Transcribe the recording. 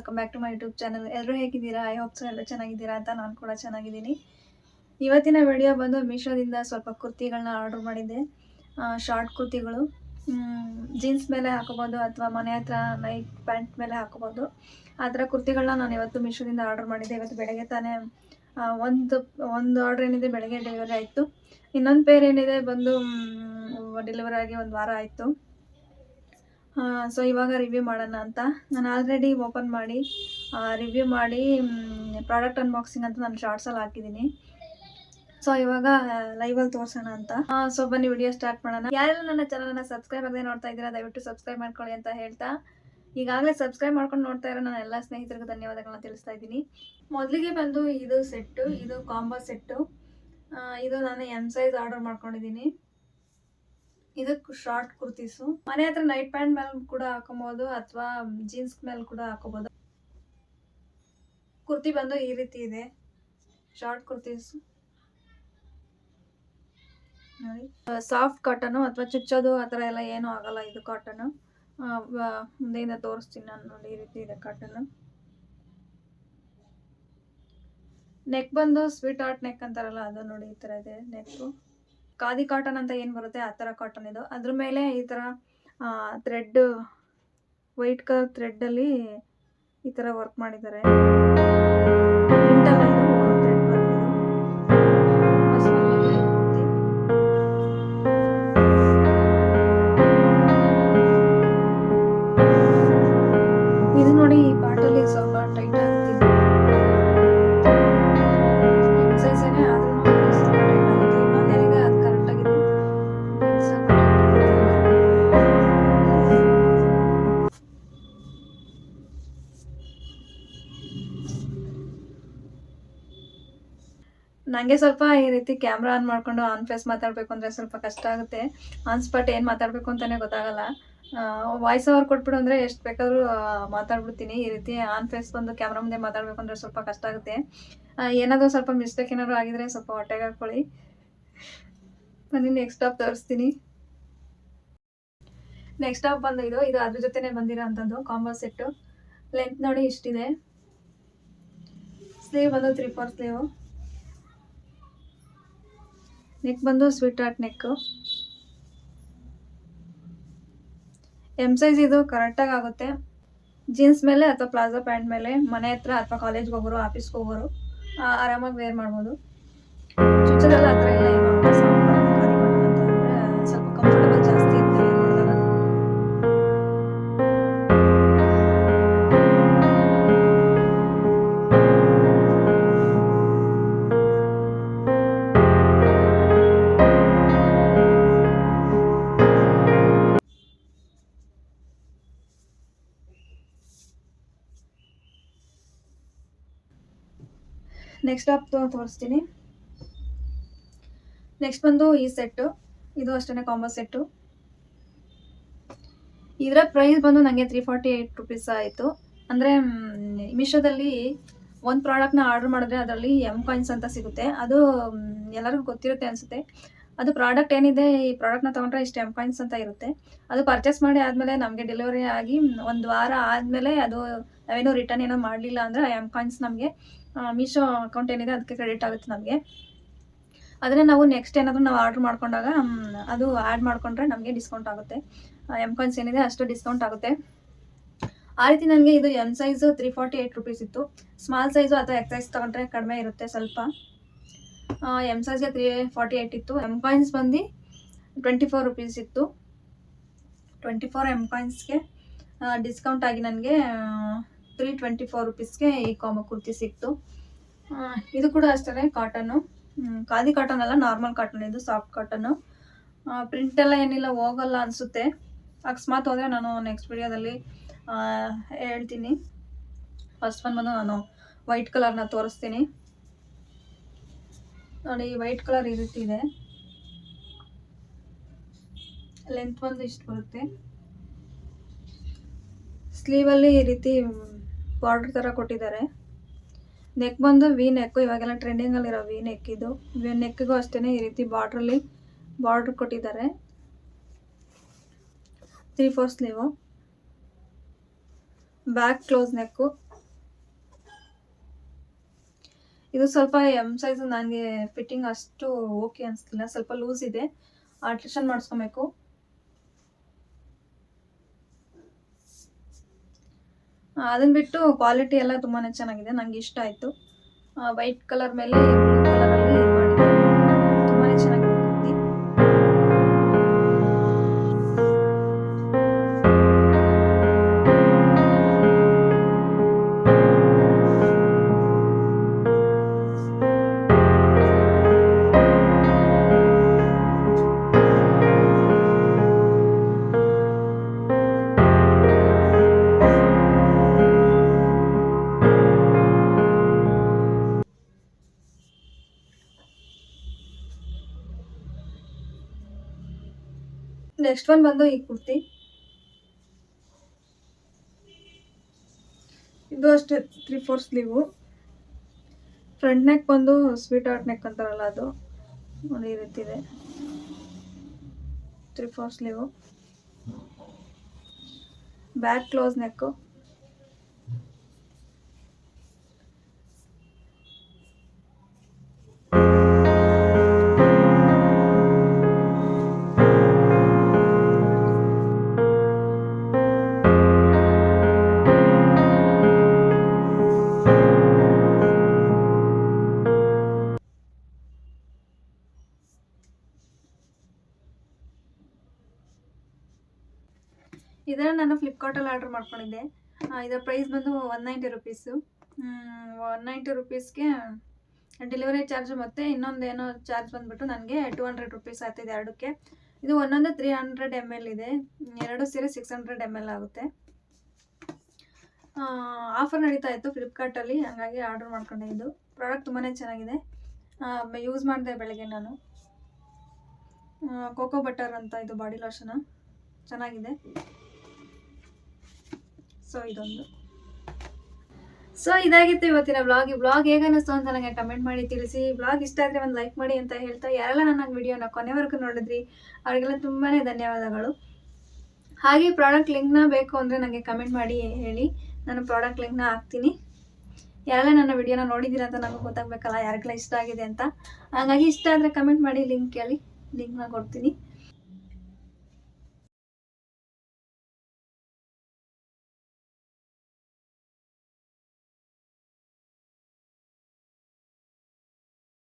Welcome back to my YouTube channel. ಎಲ್ಲರೂ ಹೇಗಿದ್ದೀರಾ? I hope so ಎಲ್ಲರೂ ಚೆನ್ನಾಗಿದ್ದೀರಾ ಅಂತ. ನಾನು ಕೂಡ ಚೆನ್ನಾಗಿದ್ದೀನಿ. ಇವತ್ತಿನ ವಿಡಿಯೋ ಬಂದು ಮೀಶೋದಿಂದ ಸ್ವಲ್ಪ ಕುರ್ತಿಗಳನ್ನ ಆರ್ಡರ್ ಮಾಡಿದ್ದೆ. ಶಾರ್ಟ್ ಕುರ್ತಿಗಳು, ಜೀನ್ಸ್ ಮೇಲೆ ಹಾಕೋಬೋದು ಅಥವಾ ಮನೆ ಹತ್ರ ನೈಟ್ ಪ್ಯಾಂಟ್ ಮೇಲೆ ಹಾಕೋಬೋದು. ಆ ಥರ ಕುರ್ತಿಗಳನ್ನ ನಾನು ಇವತ್ತು ಮೀಶೋದಿಂದ ಆರ್ಡರ್ ಮಾಡಿದ್ದೆ. ಇವತ್ತು ಬೆಳಗ್ಗೆ ತಾನೇ ಒಂದು ಆರ್ಡ್ರ್ ಏನಿದೆ ಬೆಳಗ್ಗೆ ಡೆಲಿವರಿ ಆಯಿತು. ಇನ್ನೊಂದು ಪೇರ್ ಏನಿದೆ ಬಂದು ಡೆಲಿವರಿ ಆಗಿ 1 ವಾರ ಆಯಿತು. ಸೊ ಇವಾಗ ರಿವ್ಯೂ ಮಾಡೋಣ ಅಂತ. ನಾನು ಆಲ್ರೆಡಿ ಓಪನ್ ಮಾಡಿ ರಿವ್ಯೂ ಮಾಡಿ ಪ್ರಾಡಕ್ಟ್ ಅನ್ಬಾಕ್ಸಿಂಗ್ ಅಂತ ನಾನು ಶಾರ್ಟ್ಸಲ್ಲಿ ಹಾಕಿದ್ದೀನಿ. ಸೊ ಇವಾಗ ಲೈವಲ್ಲಿ ತೋರಿಸೋಣ ಅಂತ. ಸೊ ಬನ್ನಿ ವಿಡಿಯೋ ಸ್ಟಾರ್ಟ್ ಮಾಡೋಣ. ಯಾರು ನನ್ನ ಚಾನಲನ್ನು ಸಬ್ಸ್ಕ್ರೈಬ್ ಆಗದೆ ನೋಡ್ತಾ ಇದ್ದೀರಾ ದಯವಿಟ್ಟು ಸಬ್ಸ್ಕ್ರೈಬ್ ಮಾಡ್ಕೊಳ್ಳಿ ಅಂತ ಹೇಳ್ತಾ, ಈಗಾಗಲೇ ಸಬ್ಸ್ಕ್ರೈಬ್ ಮಾಡ್ಕೊಂಡು ನೋಡ್ತಾ ಇರೋ ನನ್ನ ಎಲ್ಲ ಸ್ನೇಹಿತರಿಗೂ ಧನ್ಯವಾದಗಳನ್ನ ತಿಳಿಸ್ತಾ ಇದ್ದೀನಿ. ಮೊದಲಿಗೆ ಬಂದು ಇದು ಸೆಟ್ಟು, ಇದು ಕಾಂಬೋ ಸೆಟ್ಟು. ಇದು ನಾನು M ಸೈಜ್ ಆರ್ಡರ್ ಮಾಡ್ಕೊಂಡಿದ್ದೀನಿ. ಇದು ಶಾರ್ಟ್ ಕುರ್ತೀಸು. ಮನೆ ಹತ್ರ ನೈಟ್ ಪ್ಯಾಂಟ್ ಮೇಲೆ ಕೂಡ ಹಾಕೋಬಹುದು ಅಥವಾ ಜೀನ್ಸ್ ಮೇಲೆ ಕೂಡ ಹಾಕೋಬಹುದು. ಕುರ್ತಿ ಬಂದು ಈ ರೀತಿ ಇದೆ, ಶಾರ್ಟ್ ಕುರ್ತೀಸು ನೋಡಿ. ಸಾಫ್ಟ್ ಕಾಟನು ಅಥವಾ ಚುಚ್ಚೋದು ಆ ಥರ ಎಲ್ಲ ಏನೂ ಆಗಲ್ಲ. ಇದು ಕಾಟನು. ಮುಂದೆಯಿಂದ ತೋರಿಸ್ತೀನಿ ನಾನು ನೋಡಿ. ಈ ರೀತಿ ಇದೆ ಕಾಟನು. ನೆಕ್ ಬಂದು ಸ್ವೀಟ್ ಆರ್ಟ್ ನೆಕ್ ಅಂತಾರಲ್ಲ ಅದು ನೋಡಿ, ಈ ಥರ ಇದೆ ನೆಕ್ಕು. ಖಾದಿ ಕಾಟನ್ ಅಂತ ಏನು ಬರುತ್ತೆ ಆ ಥರ ಕಾಟನ್ ಇದು. ಅದ್ರ ಮೇಲೆ ಈ ಥರ ಥ್ರೆಡ್, ವೈಟ್ ಕಲರ್ ಥ್ರೆಡ್ಡಲ್ಲಿ ಈ ಥರ ವರ್ಕ್ ಮಾಡಿದ್ದಾರೆ. ಇದು ನೋಡಿ, ಈ ಪಾರ್ಟಲ್ಲಿ ಸ್ವಲ್ಪ ಟೈಟ್ ಆಗ್ತಿದೆ. ಸೈಜೇನೆ ಆದ್ರೂ ಸ್ವಲ್ಪ ಟೈಟ್ ಆಗುತ್ತೆ. ನಾನೇನಿದೆ ಅದು ಕರೆಕ್ಟ್ ಆಗಿದೆ. ಸ್ವಲ್ಪ ನನಗೆ ಸ್ವಲ್ಪ ಈ ರೀತಿ ಕ್ಯಾಮ್ರಾ ಆನ್ ಮಾಡಿಕೊಂಡು ಆನ್ ಫೇಸ್ ಮಾತಾಡಬೇಕು ಅಂದರೆ ಸ್ವಲ್ಪ ಕಷ್ಟ ಆಗುತ್ತೆ. ಆನ್ ಸ್ಪಾಟ್ ಏನು ಮಾತಾಡಬೇಕು ಅಂತಲೇ ಗೊತ್ತಾಗಲ್ಲ. ವಾಯ್ಸ್ ಓವರ್ ಕೊಟ್ಬಿಡು ಅಂದರೆ ಎಷ್ಟು ಬೇಕಾದರೂ ಮಾತಾಡ್ಬಿಡ್ತೀನಿ. ಈ ರೀತಿ ಆನ್ ಫೇಸ್ ಬಂದು ಕ್ಯಾಮ್ರಾ ಮುಂದೆ ಮಾತಾಡಬೇಕು ಅಂದರೆ ಸ್ವಲ್ಪ ಕಷ್ಟ ಆಗುತ್ತೆ. ಏನಾದರೂ ಸ್ವಲ್ಪ ಮಿಸ್ಟೇಕ್ ಏನಾದರೂ ಆಗಿದರೆ ಸ್ವಲ್ಪ ಹೊಟ್ಟೆಗೆ ಹಾಕ್ಕೊಳ್ಳಿ. ನಾನು ನೆಕ್ಸ್ಟ್ ಟಾಪ್ ತೋರಿಸ್ತೀನಿ. ನೆಕ್ಸ್ಟ್ ಟಾಪ್ ಬಂದು ಇದು ಅದ್ರ ಜೊತೆನೇ ಬಂದಿರೋ ಅಂಥದ್ದು ಕಾಂಬೋ ಸೆಟ್ಟು. ಲೆಂತ್ ನೋಡಿ ಇಷ್ಟಿದೆ. ಸ್ಲೀವ್ ಬಂದು 3/4 ಸ್ಲೀವು. ನೆಕ್ ಬಂದು ಸ್ವೀಟ್ ಆರ್ಟ್ ನೆಕ್ಕು. M ಸೈಜ್ ಇದು ಕರೆಕ್ಟಾಗಿ ಆಗುತ್ತೆ. ಜೀನ್ಸ್ ಮೇಲೆ ಅಥವಾ ಪ್ಲಾಜೋ ಪ್ಯಾಂಟ್ ಮೇಲೆ ಮನೆ ಹತ್ರ ಅಥವಾ ಕಾಲೇಜ್ಗೆ ಹೋಗೋರು, ಆಫೀಸ್ಗೆ ಹೋಗೋರು ಆರಾಮಾಗಿ ವೇರ್ ಮಾಡ್ಬೋದು. ಚುಚ್ಚೋದೆಲ್ಲ ಹತ್ರ ಇಲ್ಲ. ಇವಾಗ ಸಾಫ್ಟ್ ಕಾಟನ್, ಖಾದಿ ಕಾಟನ್ ಅಂತಂದರೆ ಸ್ವಲ್ಪ ಕಂಫರ್ಟಬಲ್ ಜಾಸ್ತಿ ಇರುತ್ತೆ ವೇರ್ ಮಾಡಿದಾಗ. ನೆಕ್ಸ್ಟ್ ಟಾಪ್ ತೋರಿಸ್ತೀನಿ. ನೆಕ್ಸ್ಟ್ ಬಂದು ಈ ಸೆಟ್ಟು. ಇದು ಅಷ್ಟೇ ಕಾಂಬೋ ಸೆಟ್ಟು. ಇದರ ಪ್ರೈಸ್ ಬಂದು ನನಗೆ 348 ರುಪೀಸ್ ಆಯಿತು. ಅಂದರೆ ಮೀಶೋದಲ್ಲಿ ಒಂದು ಪ್ರಾಡಕ್ಟ್ನ ಆರ್ಡರ್ ಮಾಡಿದ್ರೆ ಅದರಲ್ಲಿ M ಕಾಯಿನ್ಸ್ ಅಂತ ಸಿಗುತ್ತೆ. ಅದು ಎಲ್ಲರಿಗೂ ಗೊತ್ತಿರುತ್ತೆ ಅನಿಸುತ್ತೆ. ಅದು ಪ್ರಾಡಕ್ಟ್ ಏನಿದೆ, ಈ ಪ್ರಾಡಕ್ಟ್ನ ತೊಗೊಂಡ್ರೆ ಇಷ್ಟು M ಕಾಯಿನ್ಸ್ ಅಂತ ಇರುತ್ತೆ. ಅದು ಪರ್ಚೇಸ್ ಮಾಡಿ ಆದಮೇಲೆ ನಮಗೆ ಡೆಲಿವರಿ ಆಗಿ 1 ವಾರ ಆದಮೇಲೆ ಅದು ನಾವೇನೋ ರಿಟರ್ನ್ ಏನೋ ಮಾಡಲಿಲ್ಲ ಅಂದರೆ M ಕಾಯಿನ್ಸ್ ನಮಗೆ ಮೀಶೋ ಅಕೌಂಟ್ ಏನಿದೆ ಅದಕ್ಕೆ ಕ್ರೆಡಿಟ್ ಆಗುತ್ತೆ ನಮಗೆ. ಆದರೆ ನಾವು ನೆಕ್ಸ್ಟ್ ಏನಾದರೂ ನಾವು ಆರ್ಡ್ರ್ ಮಾಡ್ಕೊಂಡಾಗ ಅದು ಆ್ಯಡ್ ಮಾಡಿಕೊಂಡ್ರೆ ನಮಗೆ ಡಿಸ್ಕೌಂಟ್ ಆಗುತ್ತೆ. M ಕಾಯಿನ್ಸ್ ಏನಿದೆ ಅಷ್ಟು ಡಿಸ್ಕೌಂಟ್ ಆಗುತ್ತೆ. ಆ ರೀತಿ ನನಗೆ ಇದು M ಸೈಜು 348 ರುಪೀಸ್ ಇತ್ತು. ಸ್ಮಾಲ್ ಸೈಜು ಅಥವಾ ಎಕ್ಸ್ ಸೈಜ್ ತೊಗೊಂಡ್ರೆ ಕಡಿಮೆ ಇರುತ್ತೆ ಸ್ವಲ್ಪ. M ಸೈಜ್ಗೆ 348 ಇತ್ತು. M ಕಾಯಿನ್ಸ್ ಬಂದು 24 ರುಪೀಸ್ ಇತ್ತು. 24 M ಕಾಯಿನ್ಸ್ಗೆ ಡಿಸ್ಕೌಂಟ್ ಆಗಿ ನನಗೆ 324 ರುಪೀಸ್ಗೆ ಈ ಕಾಂಬೋ ಕುರ್ತಿ ಸಿಕ್ತು. ಇದು ಕೂಡ ಅಷ್ಟೇ ಕಾಟನ್ನು. ಖಾದಿ ಕಾಟನ್ ಅಲ್ಲ, ನಾರ್ಮಲ್ ಕಾಟನ್. ಇದು ಸಾಫ್ಟ್ ಕಾಟನ್ನು. ಪ್ರಿಂಟ್ ಎಲ್ಲ ಏನಿಲ್ಲ, ಹೋಗಲ್ಲ ಅನಿಸುತ್ತೆ. ಅಕಸ್ಮಾತ್ ಹೋದರೆ ನಾನು ನೆಕ್ಸ್ಟ್ ವಿಡಿಯೋದಲ್ಲಿ ಹೇಳ್ತೀನಿ. ಫಸ್ಟ್ ಬಂದು ನಾನು ವೈಟ್ ಕಲರ್ನ ತೋರಿಸ್ತೀನಿ ನೋಡಿ. ವೈಟ್ ಕಲರ್ ಈ ರೀತಿ ಇದೆ. ಲೆಂತ್ ಬಂದು ಇಷ್ಟು ಬರುತ್ತೆ. ಸ್ಲೀವಲ್ಲಿ ಈ ರೀತಿ ಬಾರ್ಡರ್ ಥರ ಕೊಟ್ಟಿದ್ದಾರೆ. ನೆಕ್ ಬಂದು ವಿ ನೆಕ್ಕು. ಇವಾಗೆಲ್ಲ ಟ್ರೆಂಡಿಂಗಲ್ಲಿರೋ ವಿ ನೆಕ್ ಇದು. ವಿ ನೆಕ್ಕಿಗೂ ಅಷ್ಟೇ ಈ ರೀತಿ ಬಾರ್ಡ್ರಲ್ಲಿ ಬಾರ್ಡ್ರ್ ಕೊಟ್ಟಿದ್ದಾರೆ. 3/4 ಸ್ಲೀವು. ಬ್ಯಾಕ್ ಕ್ಲೋಸ್ ನೆಕ್ಕು. ಇದು ಸ್ವಲ್ಪ ಎಮ್ ಸೈಜ್ ನನಗೆ ಫಿಟ್ಟಿಂಗ್ ಅಷ್ಟು ಓಕೆ ಅನಿಸ್ತಿಲ್ಲ, ಸ್ವಲ್ಪ ಲೂಸ್ ಇದೆ, ಆಲ್ಟ್ರೇಷನ್ ಮಾಡಿಸ್ಕೊಬೇಕು. ಅದನ್ನ ಬಿಟ್ಟು ಕ್ವಾಲಿಟಿ ಎಲ್ಲ ತುಂಬಾ ಚೆನ್ನಾಗಿದೆ, ನನಗೆ ಇಷ್ಟ ಆಯಿತು. ವೈಟ್ ಕಲರ್ ಮೇಲೆ ಬ್ಲೂ ಕಲರಲ್ಲಿ ಮಾಡಿದ್ದಾರೆ, ತುಂಬಾ ಚೆನ್ನಾಗಿದೆ ಕುರ್ತಿ. ನೆಕ್ಸ್ಟ್ ಒನ್ ಬಂದು ಈ ಕುರ್ತಿ, ಇದು ಅಷ್ಟೇ 3/4 ಸ್ಲೀವು. ಫ್ರಂಟ್ ನೆಕ್ ಬಂದು ಸ್ವೀಟ್ ಹಾರ್ಟ್ ನೆಕ್ ಅಂತಾರಲ್ಲ ಅದು ಒಂದು ಈ ರೀತಿ ಇದೆ, 3/4 ಸ್ಲೀವು. ಬ್ಯಾಕ್ ಕ್ಲೋಸ್ ನೆಕ್ಕು, ಇದನ್ನು ನಾನು ಫ್ಲಿಪ್ಕಾರ್ಟಲ್ಲಿ ಆರ್ಡರ್ ಮಾಡ್ಕೊಂಡಿದ್ದೆ. ಇದರ ಪ್ರೈಸ್ ಬಂದು 190 ರುಪೀಸು. 190 ರುಪೀಸ್ಗೆ ಡೆಲಿವರಿ ಚಾರ್ಜ್ ಮತ್ತು ಇನ್ನೊಂದು ಏನೋ ಚಾರ್ಜ್ ಬಂದುಬಿಟ್ಟು ನನಗೆ 200 ರುಪೀಸ್ ಆಗ್ತಿದೆ ಎರಡಕ್ಕೆ. ಇದು ಒಂದೊಂದು 300 ml ಇದೆ, ಎರಡು ಸೇರಿ 600 ml ಆಗುತ್ತೆ. ಆಫರ್ ನಡೀತಾ ಇತ್ತು ಫ್ಲಿಪ್ಕಾರ್ಟಲ್ಲಿ, ಹಾಗಾಗಿ ಆರ್ಡರ್ ಮಾಡ್ಕೊಂಡೆ. ಇದು ಪ್ರಾಡಕ್ಟ್ ತುಂಬಾ ಚೆನ್ನಾಗಿದೆ, ಯೂಸ್ ಮಾಡಿದೆ ಬೆಳಗ್ಗೆ ನಾನು. ಕೋಕೋ ಬಟರ್ ಅಂತ ಇದು ಬಾಡಿ ಲೋಷನ್, ಚೆನ್ನಾಗಿದೆ. ಸೊ ಇದಾಗಿತ್ತು ಇವತ್ತಿನ ಬ್ಲಾಗ್ ಹೇಗೆ ಅನ್ನಿಸ್ತು ಅಂತ ನನಗೆ ಕಮೆಂಟ್ ಮಾಡಿ ತಿಳಿಸಿ. ಬ್ಲಾಗ್ ಇಷ್ಟ ಆದರೆ ಒಂದು ಲೈಕ್ ಮಾಡಿ ಅಂತ ಹೇಳ್ತಾ, ಯಾರೆಲ್ಲ ನನ್ನ ವಿಡಿಯೋನ ಕೊನೆವರೆಗೂ ನೋಡಿದ್ರಿ ಅವರಿಗೆಲ್ಲ ತುಂಬಾ ಧನ್ಯವಾದಗಳು. ಹಾಗೆ ಪ್ರಾಡಕ್ಟ್ ಲಿಂಕ್ನ ಬೇಕು ಅಂದರೆ ನನಗೆ ಕಮೆಂಟ್ ಮಾಡಿ ಹೇಳಿ, ನಾನು ಪ್ರಾಡಕ್ಟ್ ಲಿಂಕ್ನ ಹಾಕ್ತೀನಿ. ಯಾರೆಲ್ಲ ನನ್ನ ವಿಡಿಯೋನ ನೋಡಿದ್ದೀರಾ ಅಂತ ನನಗೆ ಗೊತ್ತಾಗಬೇಕಲ್ಲ ಯಾರಿಗೆಲ್ಲ ಇಷ್ಟ ಆಗಿದೆ ಅಂತ. ಹಾಗಾಗಿ ಇಷ್ಟ ಆದರೆ ಕಮೆಂಟ್ ಮಾಡಿ ಲಿಂಕ್ ಕೇಳಿ, ಲಿಂಕ್ನ ಕೊಡ್ತೀನಿ.